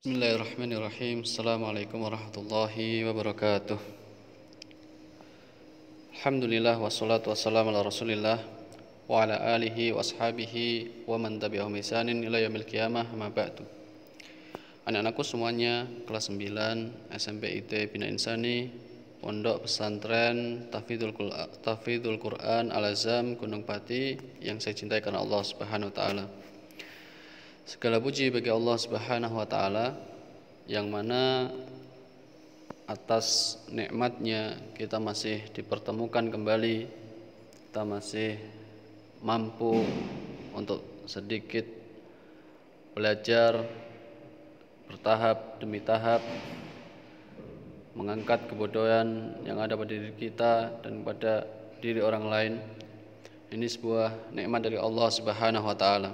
Bismillahirrahmanirrahim. Assalamualaikum warahmatullahi wabarakatuh. Alhamdulillah wassalatu wassalamu ala Rasulillah wa ala alihi wa ashabihi wa man tabi'ahum ihsanin ila yaumil qiyamah, amma ba'du. Anak-anakku semuanya, kelas 9 SMP IT Bina Insani, Pondok Pesantren Tahfidzul Quran Al-Azam Gunung Pati yang saya cintai karena Allah Subhanahu wa taala. Segala puji bagi Allah Subhanahu wa taala yang mana atas nikmatnya kita masih dipertemukan kembali, kita masih mampu untuk sedikit belajar bertahap demi tahap mengangkat kebodohan yang ada pada diri kita dan pada diri orang lain. Ini sebuah nikmat dari Allah Subhanahu wa taala.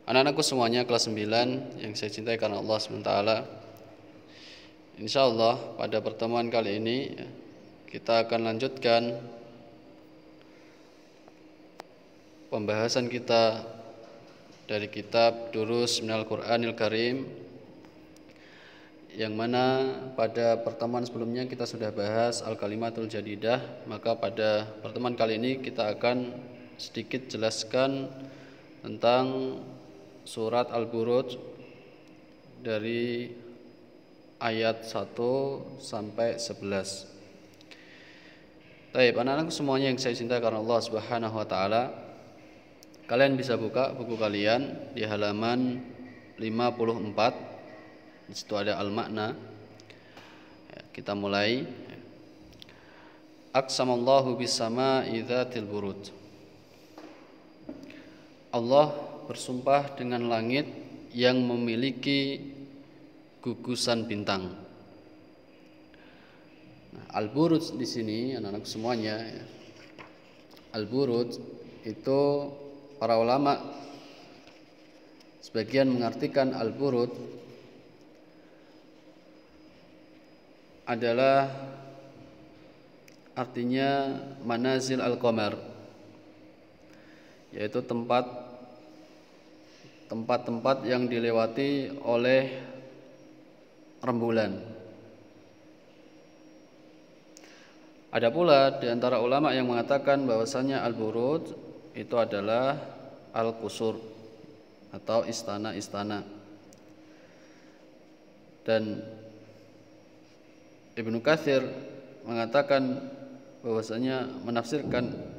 Anak-anakku semuanya kelas 9 yang saya cintai karena Allah SWT, insyaallah pada pertemuan kali ini kita akan lanjutkan pembahasan kita dari kitab Durus Minal Qur'anil Karim, yang mana pada pertemuan sebelumnya kita sudah bahas Al-Kalimatul Jadidah. Maka pada pertemuan kali ini kita akan sedikit jelaskan tentang surat Al-Buruj dari ayat 1 sampai 11. Baik, anak-anak semuanya yang saya cintai karena Allah Subhanahu wa taala, kalian bisa buka buku kalian di halaman 54. Di situ ada al-makna. Kita mulai. Aqsamallahu bis-sama'i dzatil buruj. Allah bersumpah dengan langit yang memiliki gugusan bintang. Al-Buruj di sini anak-anak semuanya, Al-Buruj itu para ulama sebagian mengartikan Al-Buruj adalah artinya manazil al-qamar, yaitu tempat-tempat yang dilewati oleh rembulan. Ada pula di antara ulama yang mengatakan bahwasanya Al-Buruj itu adalah al-qusur atau istana-istana. Dan Ibnu Katsir mengatakan bahwasanya menafsirkan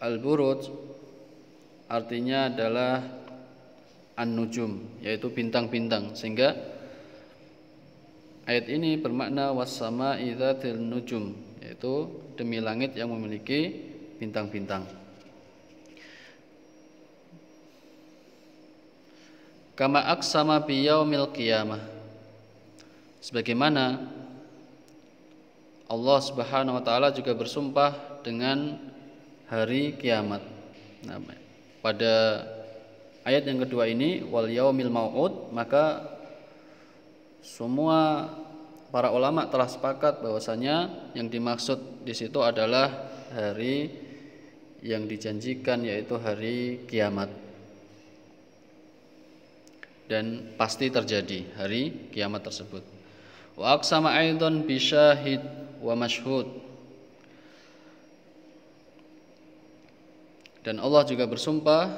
Al-Buruj artinya adalah an-nujum, yaitu bintang-bintang, sehingga ayat ini bermakna was-sama'i dzatil nujum, yaitu demi langit yang memiliki bintang-bintang. Kama aqsama bi yaumil qiyamah, sebagaimana Allah Subhanahu wa taala juga bersumpah dengan hari kiamat. Nah, pada ayat yang kedua ini wal yaumil mau'ud, maka semua para ulama telah sepakat bahwasanya yang dimaksud di situ adalah hari yang dijanjikan, yaitu hari kiamat, dan pasti terjadi hari kiamat tersebut. Wa aqsama aidan bi syahid wa mashhud, dan Allah juga bersumpah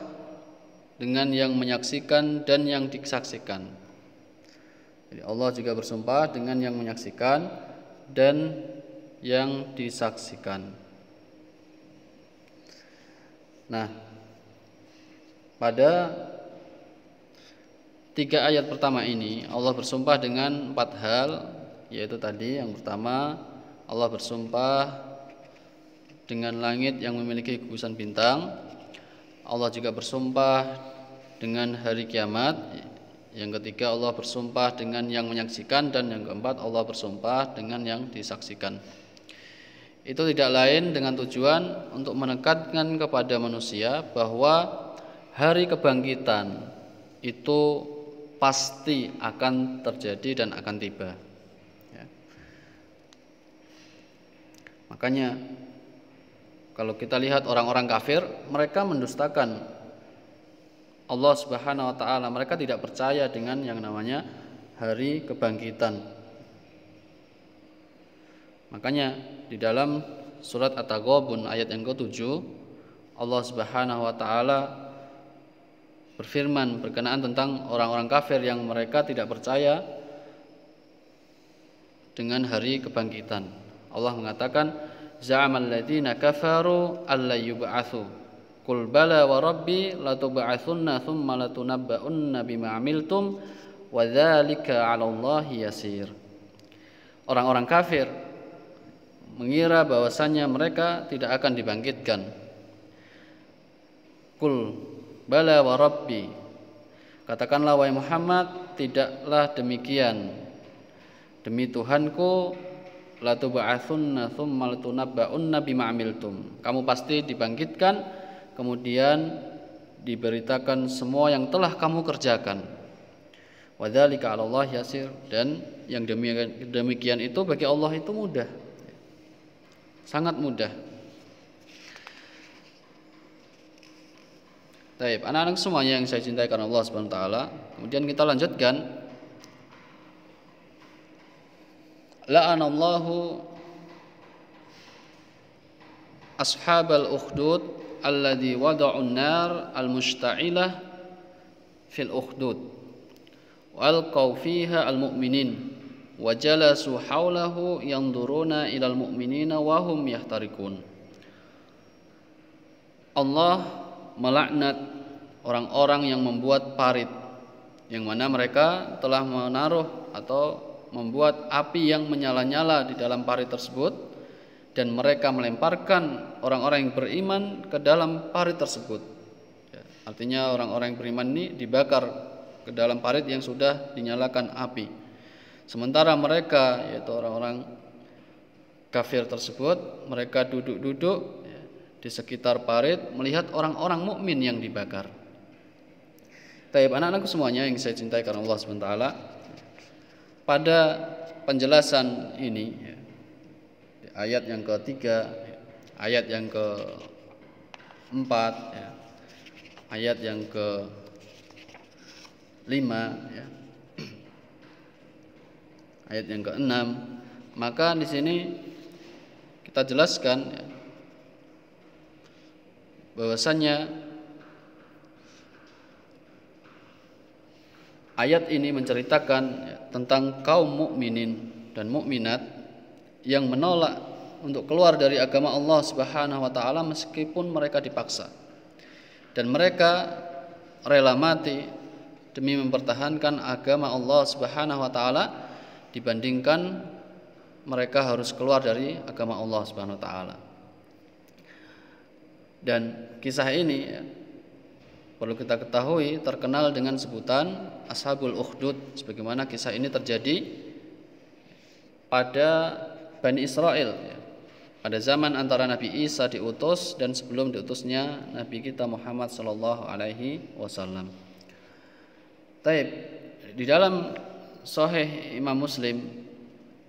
dengan yang menyaksikan dan yang disaksikan. Jadi Allah juga bersumpah dengan yang menyaksikan dan yang disaksikan. Nah, pada 3 ayat pertama ini Allah bersumpah dengan 4 hal, yaitu tadi yang pertama Allah bersumpah dengan langit yang memiliki gugusan bintang. Allah juga bersumpah dengan hari kiamat. Yang ketiga Allah bersumpah dengan yang menyaksikan, dan yang keempat Allah bersumpah dengan yang disaksikan. Itu tidak lain dengan tujuan untuk menekankan kepada manusia bahwa hari kebangkitan itu pasti akan terjadi dan akan tiba. Makanya kalau kita lihat orang-orang kafir, mereka mendustakan Allah Subhanahu wa taala. Mereka tidak percaya dengan yang namanya hari kebangkitan. Makanya di dalam surat At-Taghabun ayat yang ke-7 Allah Subhanahu wa taala berfirman berkenaan tentang orang-orang kafir yang mereka tidak percaya dengan hari kebangkitan. Allah mengatakan za'amal ladzina kafaru alla yub'atsu qul bala wa rabbi latub'atsunna tsumma latunabba'unna bima 'amiltum wa dzalika 'alallahi yasir. Orang-orang kafir mengira bahwasannya mereka tidak akan dibangkitkan. Qul bala wa rabbi, katakanlah wahai Muhammad, tidaklah demikian, demi Tuhanku, latub'atsunna tsumma latunabba'unna bima 'amiltum, kamu pasti dibangkitkan kemudian diberitakan semua yang telah kamu kerjakan. Wa dzalika 'alallahi yasir, dan yang demikian itu bagi Allah itu mudah, sangat mudah. Baik, anak-anak semuanya yang saya cintai karena Allah Subhanahu wa taala. Kemudian kita lanjutkan. La'anallahu ashabal ukhdud alladzi wada'un nar al-mushta'ilah fil ukhdud wal qaw fiha al-mu'minin wa jalasu haulahu yanzuruna ilal mu'minina wa hum yahtarikun. Allah melaknat orang-orang yang membuat parit, yang mana mereka telah menaruh atau membuat api yang menyala-nyala di dalam parit tersebut, dan mereka melemparkan orang-orang yang beriman ke dalam parit tersebut. Artinya orang-orang yang beriman ini dibakar ke dalam parit yang sudah dinyalakan api. Sementara mereka, yaitu orang-orang kafir tersebut, mereka duduk-duduk di sekitar parit melihat orang-orang mukmin yang dibakar. Taib, anak-anakku semuanya yang saya cintai karena Allah SWT, pada penjelasan ini, ayat yang ketiga, ayat yang keempat, ayat yang kelima, ayat yang keenam, maka di sini kita jelaskan bahwasannya ayat ini menceritakan tentang kaum mukminin dan mukminat yang menolak untuk keluar dari agama Allah Subhanahu wa taala meskipun mereka dipaksa, dan mereka rela mati demi mempertahankan agama Allah Subhanahu wa taala dibandingkan mereka harus keluar dari agama Allah Subhanahu wa taala. Dan kisah ini perlu kita ketahui terkenal dengan sebutan Ashabul Ukhdud, sebagaimana kisah ini terjadi pada Bani Israel, pada zaman antara Nabi Isa diutus dan sebelum diutusnya Nabi kita Muhammad sallallahu alaihi wasallam. Taib, di dalam Sahih Imam Muslim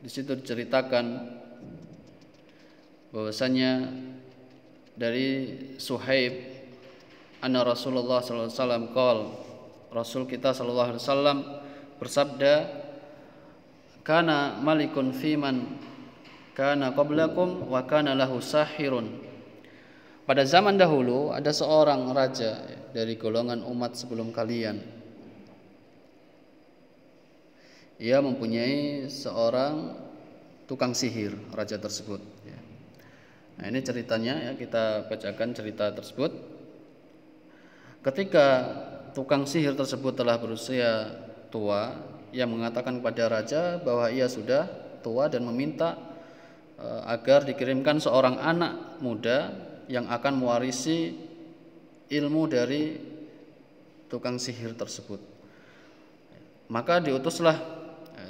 di situ diceritakan bahwasanya dari Suhaib anna Rasulullah sallallahu alaihi wasallam qol, Rasul kita sallallahu alaihi wasallam bersabda, kana malikun fiman kana qablakum wa kana lahu sahirun. Pada zaman dahulu ada seorang raja dari golongan umat sebelum kalian. Ia mempunyai seorang tukang sihir, raja tersebut. Nah, ini ceritanya, kita bacakan cerita tersebut. Ketika tukang sihir tersebut telah berusia tua, ia mengatakan kepada raja bahwa ia sudah tua dan meminta agar dikirimkan seorang anak muda yang akan mewarisi ilmu dari tukang sihir tersebut. Maka diutuslah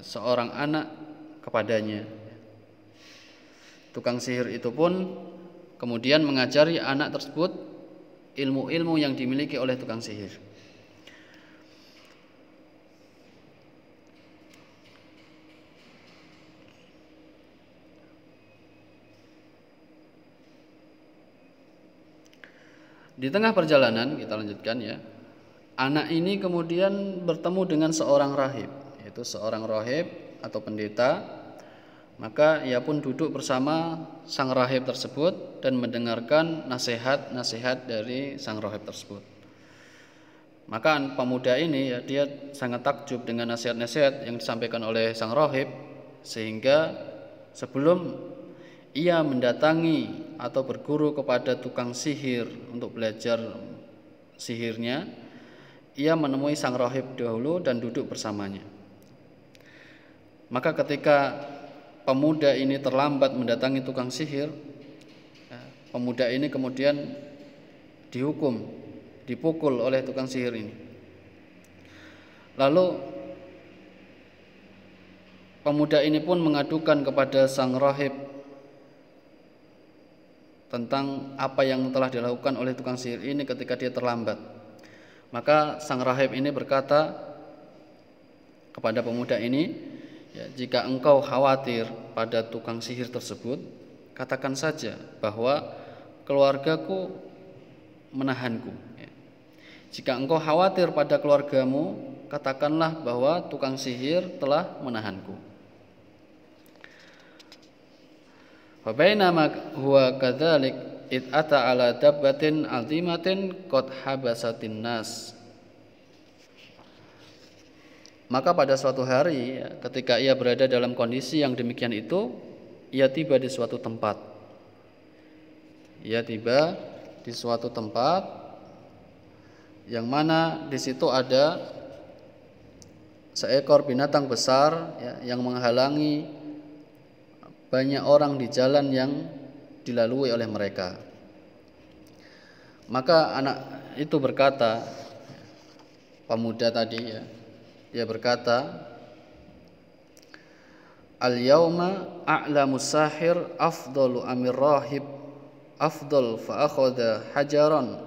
seorang anak kepadanya. Tukang sihir itu pun kemudian mengajari anak tersebut ilmu-ilmu yang dimiliki oleh tukang sihir. Di tengah perjalanan, kita lanjutkan ya. anak ini kemudian bertemu dengan seorang rahib, yaitu seorang rahib atau pendeta. Maka ia pun duduk bersama sang rahib tersebut dan mendengarkan nasihat-nasihat dari sang rahib tersebut. Maka pemuda ini ya, dia sangat takjub dengan nasihat-nasihat yang disampaikan oleh sang rahib, sehingga sebelum ia mendatangi atau berguru kepada tukang sihir untuk belajar sihirnya, ia menemui sang rahib dahulu dan duduk bersamanya. Maka ketika pemuda ini terlambat mendatangi tukang sihir, pemuda ini kemudian dipukul oleh tukang sihir ini. Lalu pemuda ini pun mengadukan kepada sang rahib tentang apa yang telah dilakukan oleh tukang sihir ini ketika dia terlambat. Maka sang rahib ini berkata kepada pemuda ini, ya, jika engkau khawatir pada tukang sihir tersebut, katakan saja bahwa keluargaku menahanku. Ya. Jika engkau khawatir pada keluargamu, katakanlah bahwa tukang sihir telah menahanku. Fa bainama huwa kadzalik id ata ala dabbatin azimatin qad habasatin nas. Maka pada suatu hari, ketika ia berada dalam kondisi yang demikian itu, ia tiba di suatu tempat. Ia tiba di suatu tempat yang mana di situ ada seekor binatang besar, ya, yang menghalangi banyak orang di jalan yang dilalui oleh mereka. Maka anak itu berkata, pemuda tadi, ya, dia berkata, al-yauma a'lamu sahir afdalu amir rahib afdal fa akhadha hajaran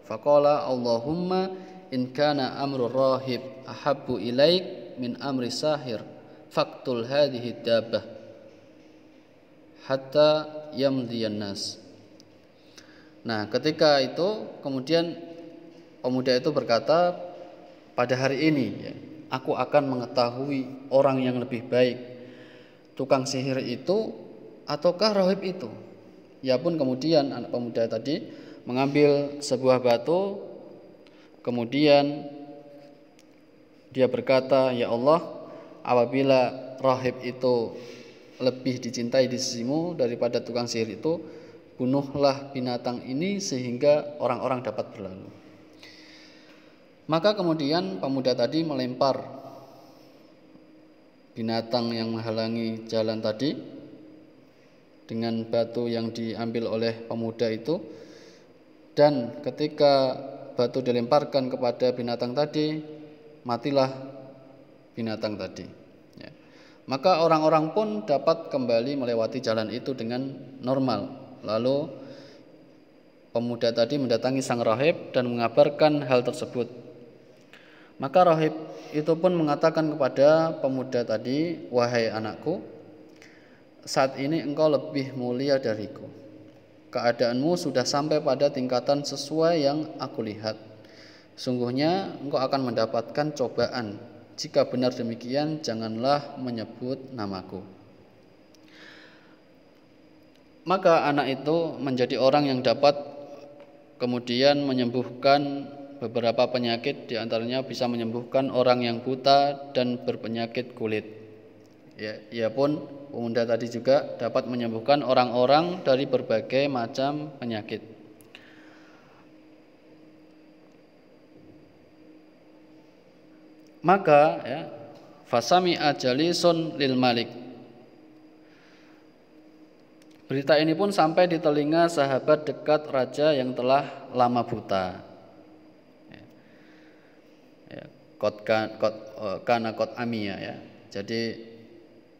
faqala Allahumma in kana amru rahib ahabbu ilaik min amri sahir faqtul hadhihi dabbah hatta yamdiyan nas. Nah, ketika itu kemudian pemuda itu berkata, pada hari ini, ya, aku akan mengetahui orang yang lebih baik, tukang sihir itu ataukah rahib itu. Ya pun kemudian anak pemuda tadi mengambil sebuah batu, kemudian dia berkata, ya Allah, apabila rahib itu lebih dicintai di sisimu daripada tukang sihir itu, bunuhlah binatang ini sehingga orang-orang dapat berlalu. Maka kemudian pemuda tadi melempar binatang yang menghalangi jalan tadi dengan batu yang diambil oleh pemuda itu, dan ketika batu dilemparkan kepada binatang tadi, matilah binatang tadi. Ya. Maka orang-orang pun dapat kembali melewati jalan itu dengan normal. Lalu pemuda tadi mendatangi sang rahib dan mengabarkan hal tersebut. Maka rahib itu pun mengatakan kepada pemuda tadi, wahai anakku, saat ini engkau lebih mulia dariku. Keadaanmu sudah sampai pada tingkatan sesuai yang aku lihat. Sungguhnya engkau akan mendapatkan cobaan. Jika benar demikian, janganlah menyebut namaku. Maka anak itu menjadi orang yang dapat kemudian menyembuhkan beberapa penyakit, diantaranya bisa menyembuhkan orang yang buta dan berpenyakit kulit. Ya, ia pun pemuda tadi juga dapat menyembuhkan orang-orang dari berbagai macam penyakit. Maka ya, fasami'a jalisun lil malik. Berita ini pun sampai di telinga sahabat dekat raja yang telah lama buta. Kana kot amia, ya. Jadi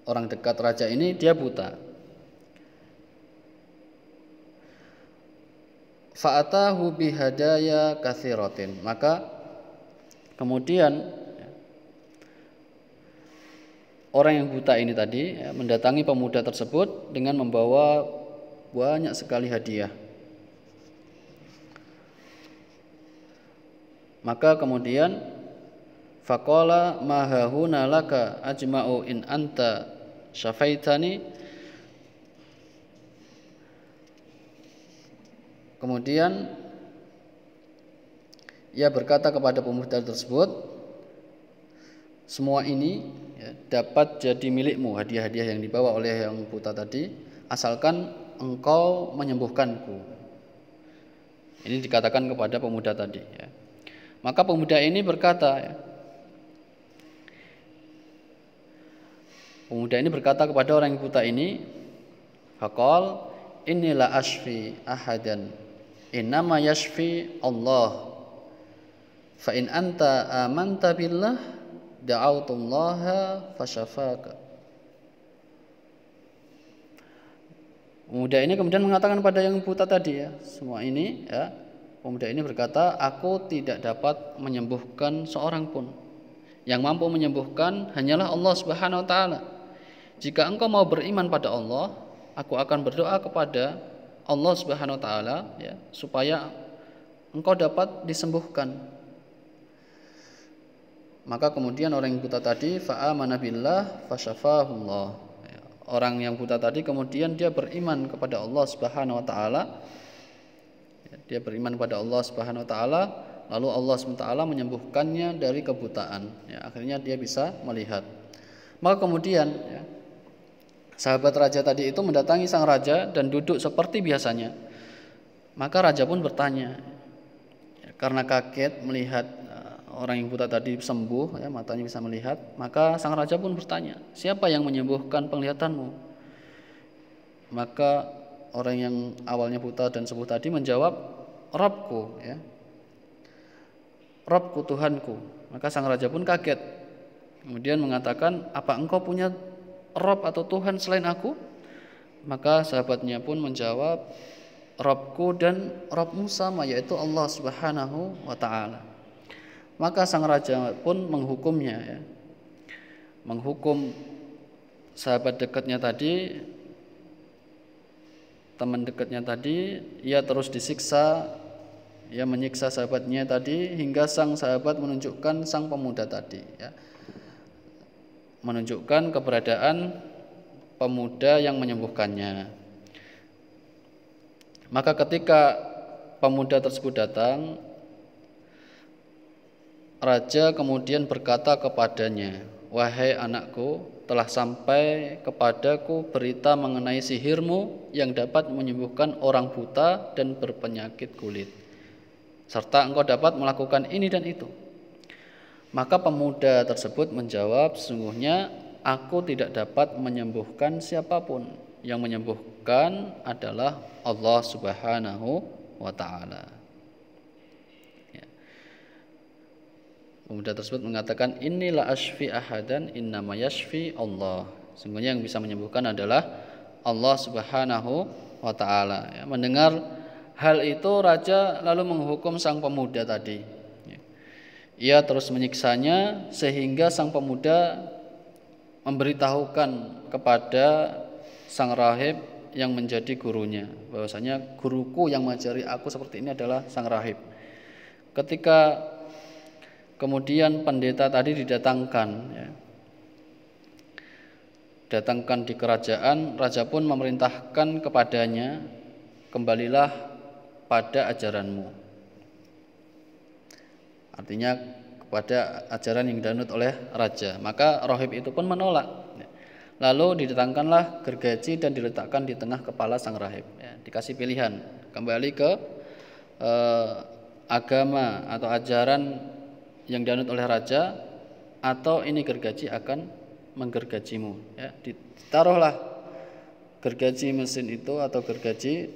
orang dekat raja ini dia buta. Fa'atahu bihadaya katsiratin. Maka kemudian orang yang buta ini tadi, ya, mendatangi pemuda tersebut dengan membawa banyak sekali hadiah. Maka kemudian faqala ma hahuna laka ajma'u in anta syafaitani. Kemudian ia berkata kepada pemuda tersebut, semua ini dapat jadi milikmu, hadiah-hadiah yang dibawa oleh yang buta tadi, asalkan engkau menyembuhkanku. Ini dikatakan kepada pemuda tadi. Maka pemuda ini berkata, kepada orang yang buta ini, faqal inni la ashfi ahadan innama yashfi Allah fa in anta amanta billah da'autullaha fasyafaka. Pemuda ini kemudian mengatakan pada yang buta tadi, semua ini, pemuda ini berkata, aku tidak dapat menyembuhkan seorang pun. Yang mampu menyembuhkan hanyalah Allah Subhanahu wa taala. Jika engkau mau beriman pada Allah, aku akan berdoa kepada Allah Subhanahu wa taala, supaya engkau dapat disembuhkan. Maka kemudian orang yang buta tadi fa'amana billah fasyafahullah. Orang yang buta tadi kemudian dia beriman kepada Allah Subhanahu wa taala. Dia beriman kepada Allah Subhanahu wa taala, lalu Allah Subhanahu wa taala menyembuhkannya dari kebutaan. Akhirnya dia bisa melihat. Maka kemudian sahabat raja tadi itu mendatangi sang raja dan duduk seperti biasanya. Maka raja pun bertanya, karena kaget melihat orang yang buta tadi sembuh, matanya bisa melihat. Maka sang raja pun bertanya, siapa yang menyembuhkan penglihatanmu? Maka orang yang awalnya buta dan sembuh tadi menjawab, Rabbku, Rabbku, Tuhanku. Maka sang raja pun kaget. Kemudian mengatakan, apa engkau punya Rabb atau Tuhan selain aku? Maka sahabatnya pun menjawab, Rabbku dan Rabbmu sama, yaitu Allah Subhanahu wa ta'ala. Maka sang raja pun menghukumnya, menghukum sahabat dekatnya tadi, teman dekatnya tadi, ia terus disiksa, ia menyiksa sahabatnya tadi hingga sang sahabat menunjukkan sang pemuda tadi, menunjukkan keberadaan pemuda yang menyembuhkannya. Maka ketika pemuda tersebut datang, raja kemudian berkata kepadanya, wahai anakku, telah sampai kepadaku berita mengenai sihirmu yang dapat menyembuhkan orang buta dan berpenyakit kulit, serta engkau dapat melakukan ini dan itu. Maka pemuda tersebut menjawab, sesungguhnya aku tidak dapat menyembuhkan siapapun, yang menyembuhkan adalah Allah Subhanahu wa ta'ala. Pemuda tersebut mengatakan, inilah ashfi ahadan innama yashfi Allah. Sungguhnya yang bisa menyembuhkan adalah Allah Subhanahu wa ta'ala. Mendengar hal itu, raja lalu menghukum sang pemuda tadi. Ia terus menyiksanya sehingga sang pemuda memberitahukan kepada sang rahib yang menjadi gurunya, bahwasanya guruku yang mengajari aku seperti ini adalah sang rahib. Ketika kemudian pendeta tadi didatangkan, datangkan di kerajaan, raja pun memerintahkan kepadanya, kembalilah pada ajaranmu. Artinya kepada ajaran yang dianut oleh raja. Maka rahib itu pun menolak. Lalu didatangkanlah gergaji dan diletakkan di tengah kepala sang rahib. Dikasih pilihan, kembali ke agama atau ajaran yang dianut oleh raja, atau ini gergaji akan menggergajimu. Ditaruhlah gergaji mesin itu atau gergaji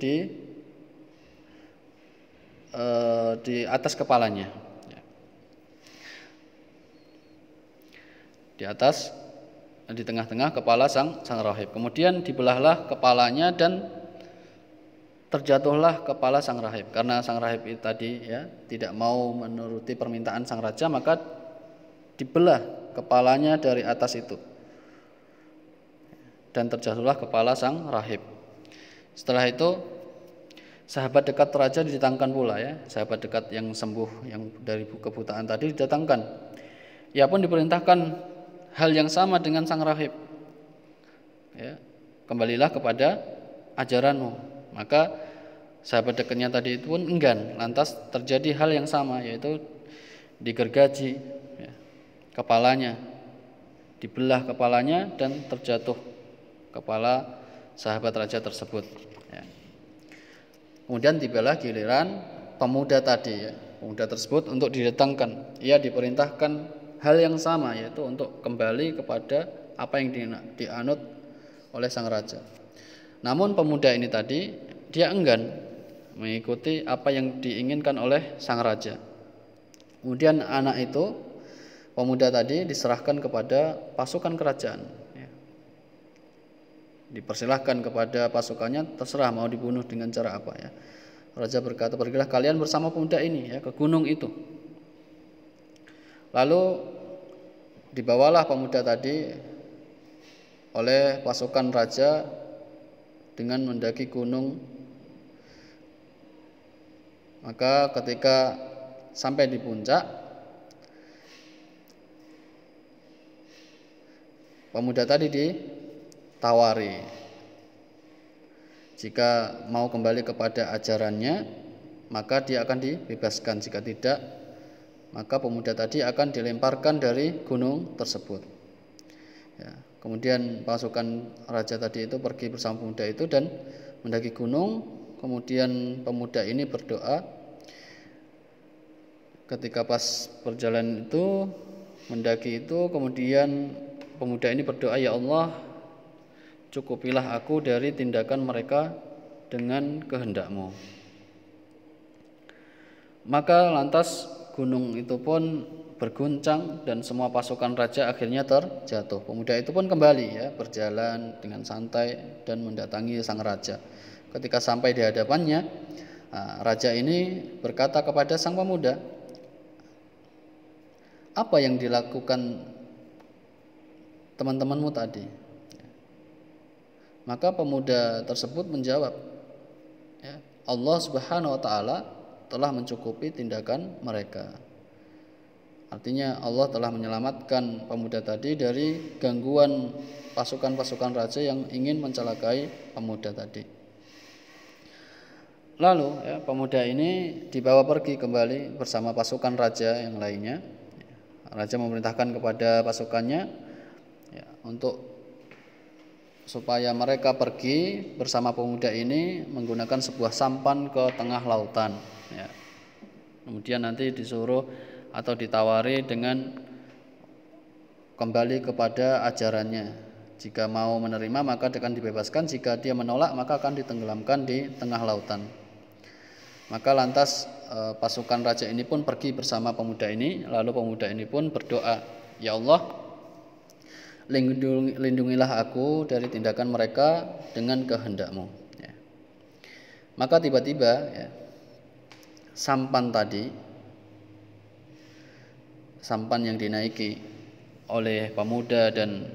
di atas kepalanya, di atas, di tengah-tengah kepala sang rahib. Kemudian dibelahlah kepalanya dan terjatuhlah kepala sang rahib. Karena sang rahib itu tadi tidak mau menuruti permintaan sang raja, maka dibelah kepalanya dari atas itu dan terjatuhlah kepala sang rahib. Setelah itu Sahabat dekat raja didatangkan pula ya, sahabat dekat yang sembuh yang dari kebutaan tadi didatangkan. Ia pun diperintahkan hal yang sama dengan sang rahib. Ya, kembalilah kepada ajaranmu. Maka sahabat dekatnya tadi itu pun enggan. Lantas terjadi hal yang sama, yaitu digergaji ya, kepalanya, dibelah kepalanya dan terjatuh kepala sahabat raja tersebut. Ya. Kemudian tibalah giliran pemuda tadi ya, pemuda tersebut untuk didatangkan. Ia diperintahkan hal yang sama, yaitu untuk kembali kepada apa yang dianut oleh sang raja. Namun pemuda ini tadi dia enggan mengikuti apa yang diinginkan oleh sang raja. Kemudian anak itu, pemuda tadi diserahkan kepada pasukan kerajaan. Ya. Dipersilahkan kepada pasukannya, terserah mau dibunuh dengan cara apa ya. Raja berkata, pergilah kalian bersama pemuda ini ya ke gunung itu. Lalu dibawalah pemuda tadi oleh pasukan raja dengan mendaki gunung. Maka ketika sampai di puncak, pemuda tadi ditawari jika mau kembali kepada ajarannya maka dia akan dibebaskan, jika tidak maka pemuda tadi akan dilemparkan dari gunung tersebut ya. Kemudian pasukan raja tadi itu pergi bersama pemuda itu dan mendaki gunung. Kemudian pemuda ini berdoa. Ketika pas perjalanan itu mendaki itu, kemudian pemuda ini berdoa, ya Allah, cukupilah aku dari tindakan mereka dengan kehendak-Mu. Maka lantas gunung itu pun berguncang dan semua pasukan raja akhirnya terjatuh. Pemuda itu pun kembali ya, berjalan dengan santai dan mendatangi sang raja. Ketika sampai di hadapannya, raja ini berkata kepada sang pemuda, apa yang dilakukan teman-temanmu tadi? Maka pemuda tersebut menjawab, ya, Allah Subhanahu wa Ta'ala telah mencukupi tindakan mereka. Artinya Allah telah menyelamatkan pemuda tadi dari gangguan pasukan-pasukan raja yang ingin mencelakai pemuda tadi. Lalu ya, pemuda ini dibawa pergi kembali bersama pasukan raja yang lainnya. Raja memerintahkan kepada pasukannya ya, untuk supaya mereka pergi bersama pemuda ini menggunakan sebuah sampan ke tengah lautan ya. Kemudian nanti disuruh atau ditawari dengan kembali kepada ajarannya. Jika mau menerima maka akan dibebaskan, jika dia menolak maka akan ditenggelamkan di tengah lautan. Maka lantas pasukan raja ini pun pergi bersama pemuda ini. Lalu pemuda ini pun berdoa, ya Allah, lindungilah aku dari tindakan mereka dengan kehendak-Mu ya. Maka tiba-tiba ya, sampan yang dinaiki oleh pemuda dan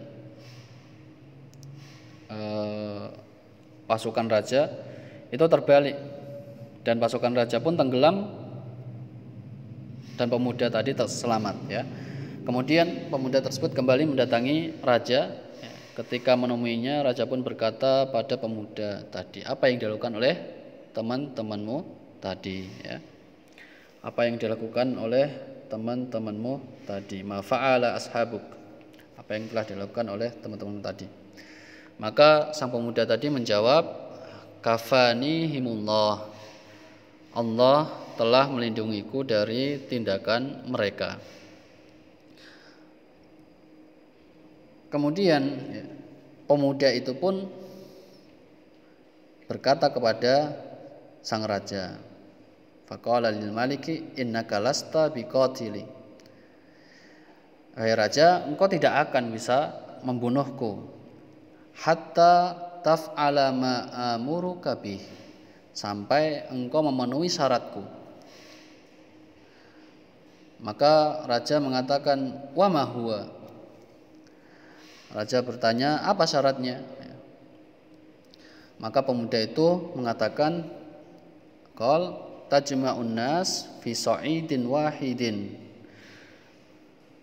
pasukan raja itu terbalik, dan pasukan raja pun tenggelam dan pemuda tadi selamat ya. Kemudian pemuda tersebut kembali mendatangi raja ya. Ketika menemuinya, raja pun berkata pada pemuda tadi, apa yang dilakukan oleh teman-temanmu tadi ya. Apa yang dilakukan oleh teman-temanmu tadi, ma fa'ala ashabuk, apa yang telah dilakukan oleh teman-teman tadi. Maka sang pemuda tadi menjawab, kafanihimullah, Allah telah melindungiku dari tindakan mereka. Kemudian ya, pemuda itu pun berkata kepada sang raja, faqala lil maliki innaka lasta biqatili, hai raja, engkau tidak akan bisa membunuhku hatta taf'ala ma amuruka bih, sampai engkau memenuhi syaratku. Maka raja mengatakan, wa ma huwa, raja bertanya, apa syaratnya? Maka pemuda itu mengatakan, Qal tajma'un nas fi sa'idin wahidin.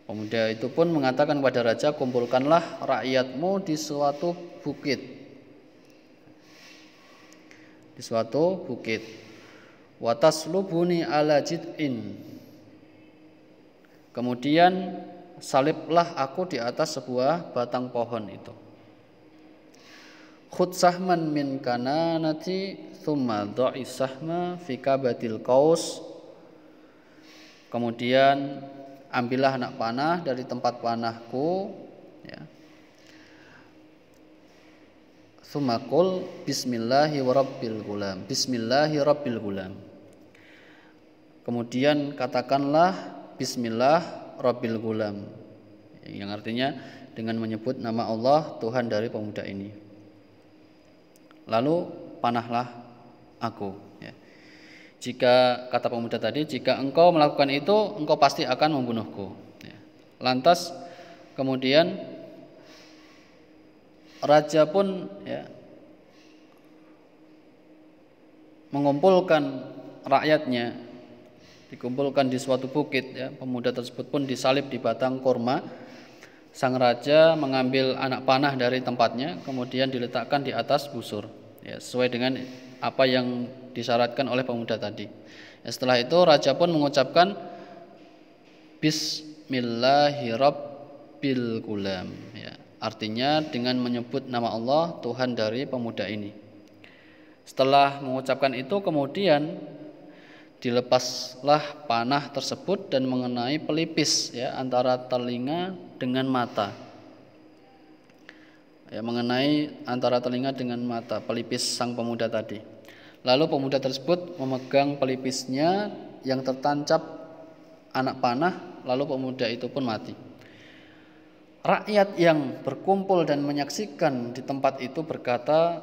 Pemuda itu pun mengatakan kepada raja, kumpulkanlah rakyatmu di suatu bukit. Di suatu bukit. Wa taslubuni ala jid'in. Kemudian saliblah aku di atas sebuah batang pohon itu. Khud sahman min kananati thumma dha'i sahma fi kabatil qaus. Kemudian ambillah anak panah dari tempat panahku, ya. Thumma qul bismillahi rabbil gulam. Bismillahi rabbil gulam. Kemudian katakanlah bismillah rabbil gulam, yang artinya dengan menyebut nama Allah Tuhan dari pemuda ini. Lalu panahlah aku, ya. Jika kata pemuda tadi, jika engkau melakukan itu, engkau pasti akan membunuhku, ya. Lantas kemudian raja pun, ya, mengumpulkan rakyatnya, dikumpulkan di suatu bukit, ya. Pemuda tersebut pun disalib di batang kurma. Sang raja mengambil anak panah dari tempatnya, kemudian diletakkan di atas busur, ya, sesuai dengan apa yang disyaratkan oleh pemuda tadi. Ya, setelah itu raja pun mengucapkan Bismillahirabbil gulam, ya, artinya dengan menyebut nama Allah Tuhan dari pemuda ini. Setelah mengucapkan itu, kemudian dilepaslah panah tersebut dan mengenai pelipis, ya, antara telinga dengan mata, ya, mengenai antara telinga dengan mata, pelipis sang pemuda tadi. Lalu pemuda tersebut memegang pelipisnya yang tertancap anak panah, lalu pemuda itu pun mati. Rakyat yang berkumpul dan menyaksikan di tempat itu berkata,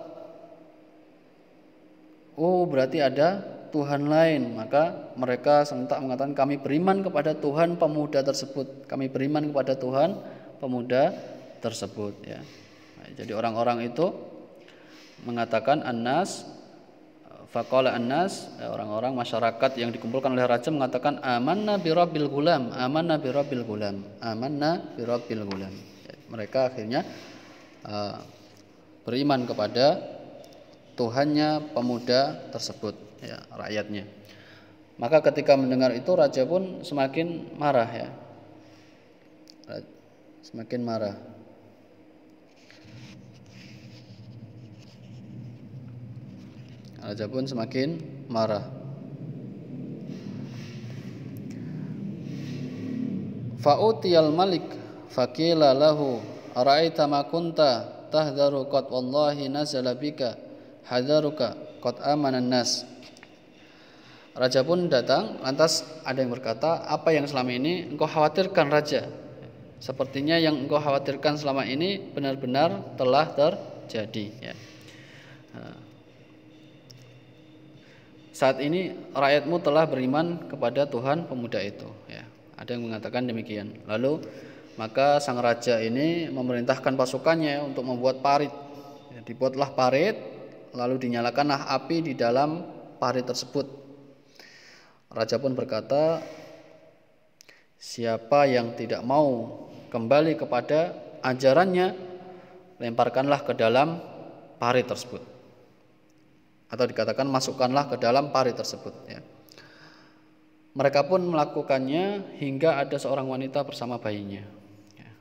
oh, berarti ada Tuhan lain. Maka mereka serentak mengatakan, kami beriman kepada Tuhan pemuda tersebut. Kami beriman kepada Tuhan pemuda tersebut, ya. Nah, jadi orang-orang itu mengatakan annas, faqala annas, orang-orang masyarakat yang dikumpulkan oleh raja mengatakan amanna birabbil gulam, amanna birabbil gulam, amanna birabbil gulam. Ya, mereka akhirnya beriman kepada Tuhannya pemuda tersebut, ya, rakyatnya. Maka ketika mendengar itu raja pun semakin marah, ya. Semakin marah. Raja pun semakin marah. Fa'utiyal malik faqila lahu ara'aita ma kunta tahdharu qad wallahi nazala bika hadaruka qad amanan nas. Raja pun datang, lantas ada yang berkata, apa yang selama ini engkau khawatirkan, raja? Sepertinya yang engkau khawatirkan selama ini benar-benar telah terjadi, ya. Saat ini rakyatmu telah beriman kepada Tuhan pemuda itu, ya. Ada yang mengatakan demikian. Lalu maka sang raja ini memerintahkan pasukannya untuk membuat parit, ya, dibuatlah parit, lalu dinyalakanlah api di dalam parit tersebut. Raja pun berkata, siapa yang tidak mau kembali kepada ajarannya, lemparkanlah ke dalam parit tersebut. Atau dikatakan masukkanlah ke dalam parit tersebut, ya. Mereka pun melakukannya hingga ada seorang wanita bersama bayinya, ya.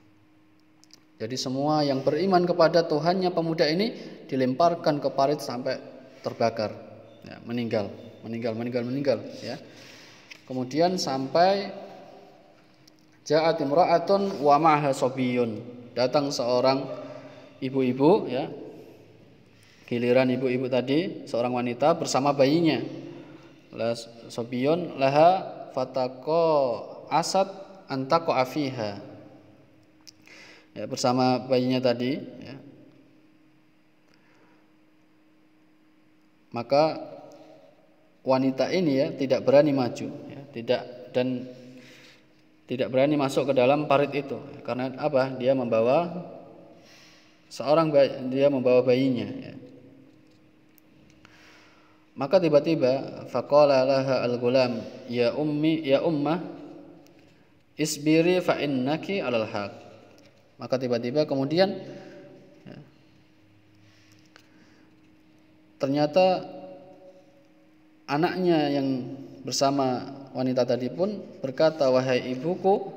Jadi semua yang beriman kepada Tuhannya pemuda ini dilemparkan ke parit sampai terbakar, ya, meninggal, ya. Kemudian sampai ja'at imra'atun wa ma'aha sobiyun, datang seorang ibu-ibu, ya. Giliran ibu-ibu tadi, seorang wanita bersama bayinya. La sobiyun laha fataqo asad antaqo afiha, ya, bersama bayinya tadi, ya. Maka wanita ini, ya, tidak berani maju, ya, tidak berani masuk ke dalam parit itu. Karena apa? Dia membawa bayinya, ya. Maka tiba-tiba faqala laha al-ghulam ya ummi ya ummah isbiri fa innaki 'alal haq. Maka tiba-tiba kemudian ya, ternyata anaknya yang bersama wanita tadi pun berkata, wahai ibuku,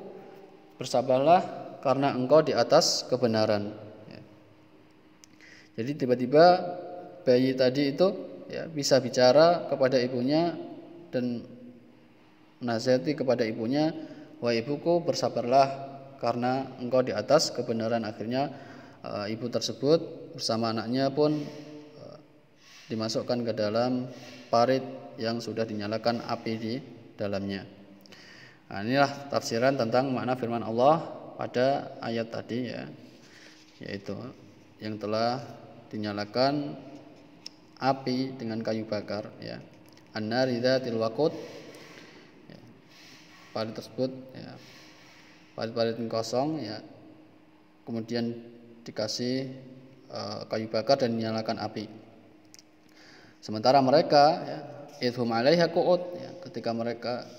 bersabarlah karena engkau di atas kebenaran. Ya. Jadi tiba-tiba bayi tadi itu ya, bisa bicara kepada ibunya dan menasihati kepada ibunya, wahai ibuku, bersabarlah karena engkau di atas kebenaran. Akhirnya ibu tersebut bersama anaknya pun dimasukkan ke dalam parit yang sudah dinyalakan api di dalamnya. Nah, inilah tafsiran tentang makna firman Allah pada ayat tadi ya, yaitu yang telah dinyalakan api dengan kayu bakar ya. An-nari dzatil waqud. Ya. Parit tersebut ya, parit-parit kosong ya, kemudian dikasih kayu bakar dan dinyalakan api. Sementara mereka ya, idhum 'alaiha qu'ud ya, ketika mereka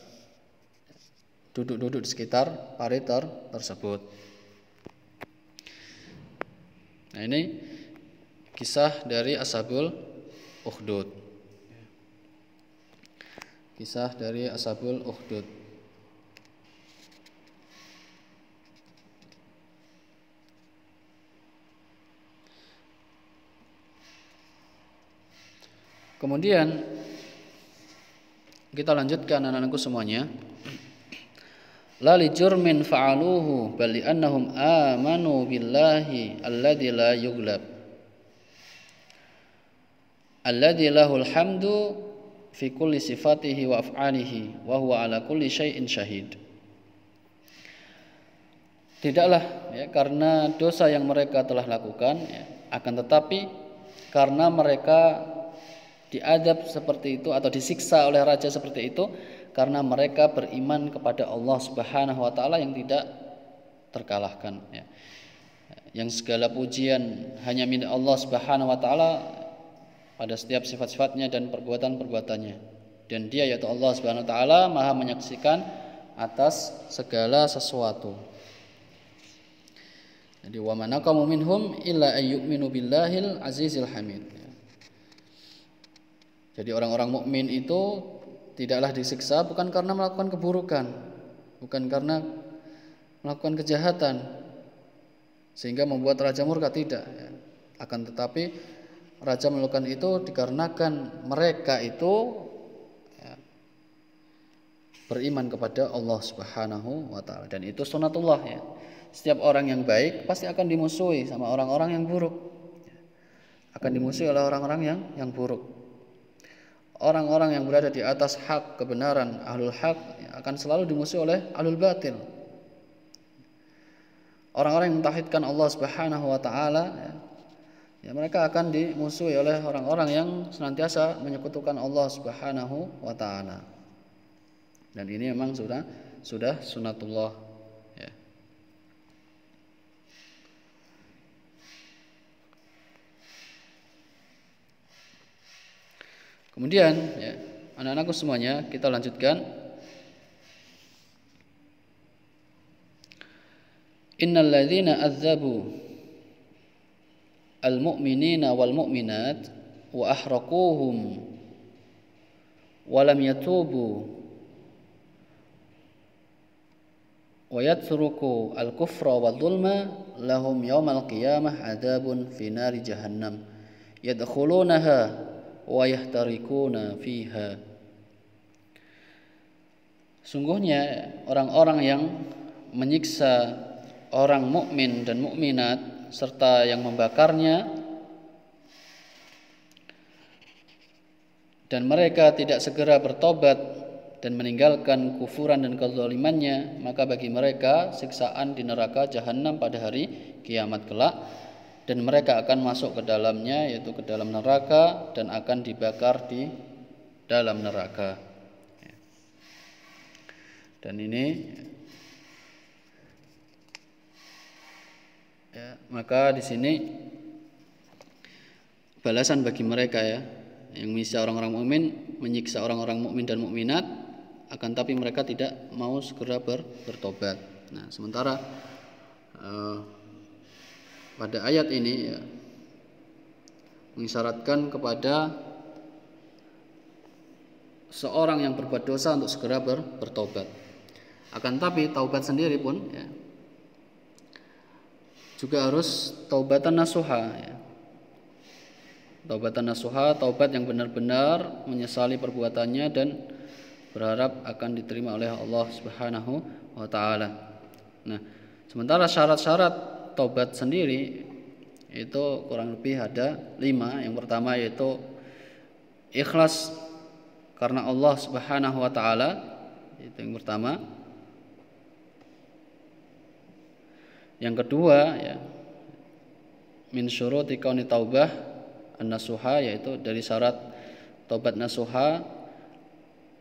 duduk-duduk di sekitar parit tersebut. Nah, ini kisah dari Ashabul Ukhdud. Kisah dari Ashabul Ukhdud. Kemudian kita lanjutkan anak-anakku semuanya. La li jurmin fa'aluhu bal li annahum amanu billahi alladzi la yughlab. Alladzi lahul hamdu fi kulli sifatihi wa af'alihi wa huwa ala kulli syai'in syahid. Tidaklah ya, karena dosa yang mereka telah lakukan ya, akan tetapi karena mereka diadab seperti itu atau disiksa oleh raja seperti itu karena mereka beriman kepada Allah Subhanahu wa taala yang tidak terkalahkan ya. Yang segala pujian hanya milik Allah Subhanahu wa taala pada setiap sifat-sifatnya dan perbuatan-perbuatannya. Dan Dia yaitu Allah Subhanahu wa taala Maha menyaksikan atas segala sesuatu. Jadi wa manaqamu minhum illa ayyuminu billahil azizil hamid. Jadi orang-orang mukmin itu tidaklah disiksa bukan karena melakukan keburukan, bukan karena melakukan kejahatan sehingga membuat raja murka, tidak ya. Akan tetapi raja melakukan itu dikarenakan mereka itu ya, beriman kepada Allah Subhanahu wa taala, dan itu sunatullah ya. Setiap orang yang baik pasti akan dimusuhi sama orang-orang yang buruk. Akan dimusuhi oleh orang-orang yang buruk. Orang-orang yang berada di atas hak, kebenaran, ahlul hak akan selalu dimusuhi oleh ahlul batil. Orang-orang yang mentauhidkan Allah Subhanahu wa taala ya, mereka akan dimusuhi oleh orang-orang yang senantiasa menyekutukan Allah Subhanahu wa taala. Dan ini memang sudah sunatullah ya. Kemudian ya, anak-anakku semuanya, kita lanjutkan. Innal ladzina azzabu al-mu'minina wal mu'minat wa ahraquhum wa lam yatubu wa yatruku al-kufra wal dhulma lahum yaumal qiyamah adzabun fi nari jahannam yadkhulunaha wa yahtarikuna fiha. Sungguhnya orang-orang yang menyiksa orang mukmin dan mukminat serta yang membakarnya dan mereka tidak segera bertobat dan meninggalkan kufuran dan kezalimannya, maka bagi mereka siksaan di neraka jahanam pada hari kiamat kelak, dan mereka akan masuk ke dalamnya, yaitu ke dalam neraka, dan akan dibakar di dalam neraka. Dan ini ya, maka di sini balasan bagi mereka ya, yang menyiksa orang-orang mukmin, menyiksa orang-orang mukmin dan mukminat, akan tapi mereka tidak mau segera bertobat. Nah, sementara pada ayat ini ya, mengisyaratkan kepada seorang yang berbuat dosa untuk segera bertobat. Akan tapi taubat sendiri pun ya, juga harus taubatan nasuha ya. Taubatan nasuha, taubat yang benar-benar menyesali perbuatannya dan berharap akan diterima oleh Allah Subhanahu wa taala. Nah, sementara syarat-syarat taubat sendiri itu kurang lebih ada 5. Yang pertama yaitu ikhlas karena Allah Subhanahu wa taala, itu yang pertama. Yang kedua ya, min syuruti kauni taubah an-nasuha, yaitu dari syarat taubat nasuha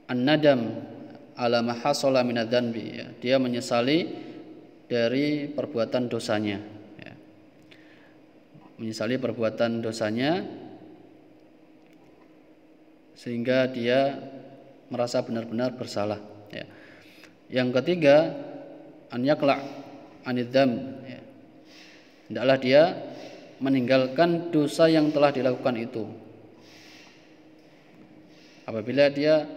an-nadam ala ma hasala minadz-dzanbi ya, dia menyesali dari perbuatan dosanya ya. Menyesali perbuatan dosanya sehingga dia merasa benar-benar bersalah ya. Yang ketiga an yaqla' anidz-dzam ya. Hendaklah dia meninggalkan dosa yang telah dilakukan itu. Apabila dia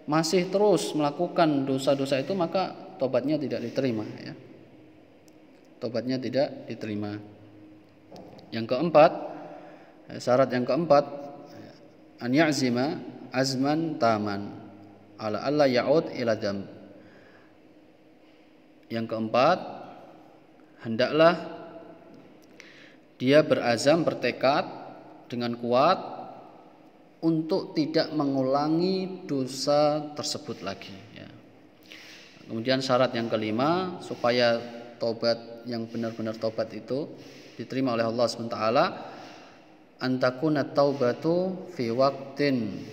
masih terus melakukan dosa-dosa itu, maka tobatnya tidak diterima ya. Tobatnya tidak diterima. Yang keempat, syarat yang keempat, an ya'zima azman taman ala alla ya'ud ila dzam. Yang keempat, hendaklah dia berazam, bertekad dengan kuat untuk tidak mengulangi dosa tersebut lagi ya. Kemudian syarat yang kelima, supaya taubat yang benar-benar taubat itu diterima oleh Allah SWT, antakuna taubatu fi waqtin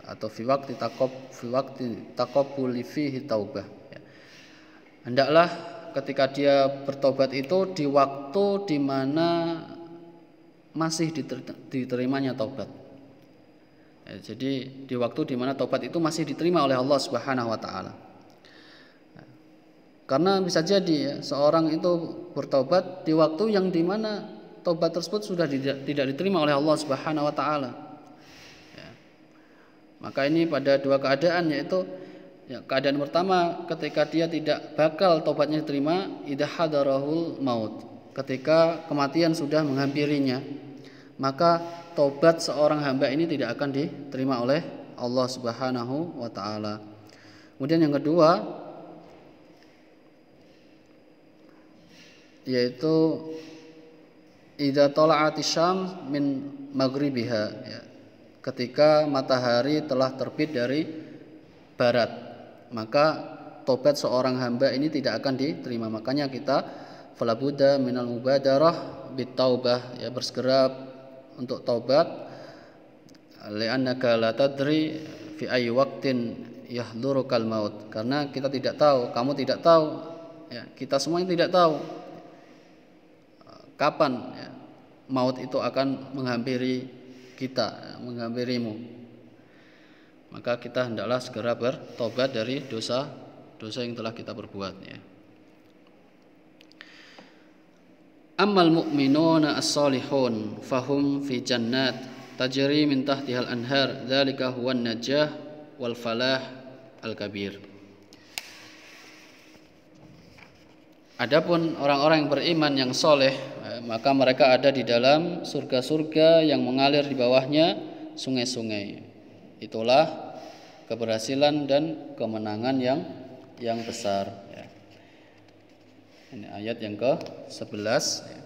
atau fi waqti taqabbuli fihi taubah ya. Hendaklah ketika dia bertobat itu di waktu di mana masih diterimanya taubat. Ya, jadi di waktu di mana taubat itu masih diterima oleh Allah Subhanahu wa taala. Karena bisa jadi ya, seorang itu bertobat di waktu yang di mana taubat tersebut sudah tidak diterima oleh Allah Subhanahu wa taala. Ya. Maka ini pada dua keadaan, yaitu ya, keadaan pertama ketika dia tidak bakal tobatnya diterima, idza hadarahul maut, ketika kematian sudah menghampirinya, maka tobat seorang hamba ini tidak akan diterima oleh Allah Subhanahu wa taala. Kemudian yang kedua yaitu idza tala'atis syams min maghribiha ya, ketika matahari telah terbit dari barat, maka tobat seorang hamba ini tidak akan diterima. Makanya kita falabuda minal mubadarah bitaubah ya, bersegera untuk taubat, li'annaka la tadri fi ayyi waqtin yahdurukal maut, karena kita tidak tahu, kamu tidak tahu ya, kita semuanya tidak tahu kapan ya, maut itu akan menghampiri kita, menghampirimu. Maka kita hendaklah segera bertobat dari dosa yang telah kita perbuat ya. Ammal mu'minuna as-salihun fahum fi jannat tajri min tahtihal anhar, dzalika huwan najah wal falah al-kabir. Adapun orang-orang yang beriman yang soleh, maka mereka ada di dalam surga-surga yang mengalir di bawahnya sungai-sungai. Itulah keberhasilan dan kemenangan yang besar ya. Ini ayat yang ke-11 ya.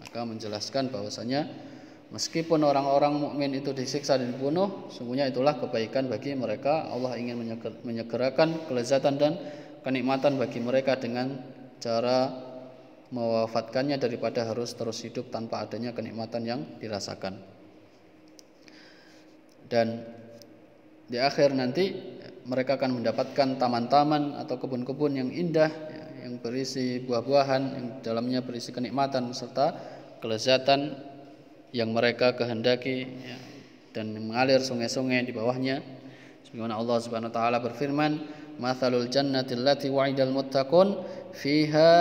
Maka menjelaskan bahwasanya meskipun orang-orang mukmin itu disiksa dan dibunuh, sungguhnya itulah kebaikan bagi mereka. Allah ingin menyegerakan kelezatan dan kenikmatan bagi mereka dengan cara mewafatkannya daripada harus terus hidup tanpa adanya kenikmatan yang dirasakan. Dan di akhir nanti mereka akan mendapatkan taman-taman atau kebun-kebun yang indah ya, yang berisi buah-buahan, yang dalamnya berisi kenikmatan serta kelezatan yang mereka kehendaki ya. dan mengalir sungai-sungai di bawahnya. Sebagaimana Allah Subhanahu wa taala berfirman, "Matsalul jannati allati wa'idal muttaqun fiha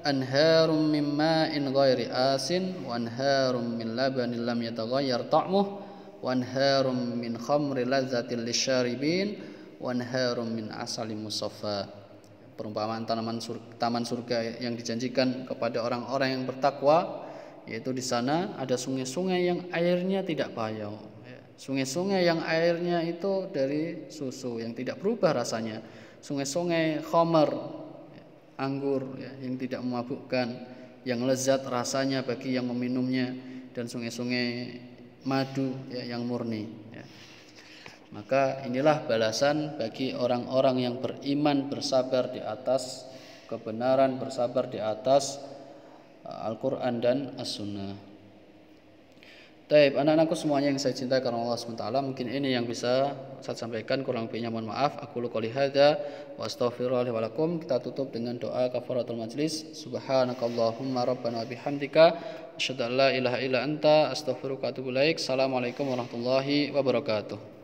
anharum min ma'in ghairi asin wa anharum min labanin lam yataghayyar ta'muhu wa anharum min khamri lazzatil lisyaribin wa anharum min asalin musaffa." Perumpamaan taman surga yang dijanjikan kepada orang-orang yang bertakwa, yaitu di sana ada sungai-sungai yang airnya tidak payau. Sungai-sungai yang airnya itu dari susu yang tidak berubah rasanya. Sungai-sungai khamar, anggur yang tidak memabukkan, yang lezat rasanya bagi yang meminumnya, dan sungai-sungai madu yang murni. Maka inilah balasan bagi orang-orang yang beriman, bersabar di atas kebenaran, bersabar di atas Al-Quran dan As-Sunnah. Baik, anak-anakku semuanya yang saya cintai karena Allah SWT, mungkin ini yang bisa saya sampaikan, kurang lebihnya mohon maaf. Aku qouli hadza wa astaghfirullah li wa lakum. Kita tutup dengan doa kafaratul majlis. Subhanakallahumma rabbana wa bihamdika asyhadu an la ilaha illa anta astaghfiruka wa atubu ilaik. Assalamualaikum warahmatullahi wabarakatuh.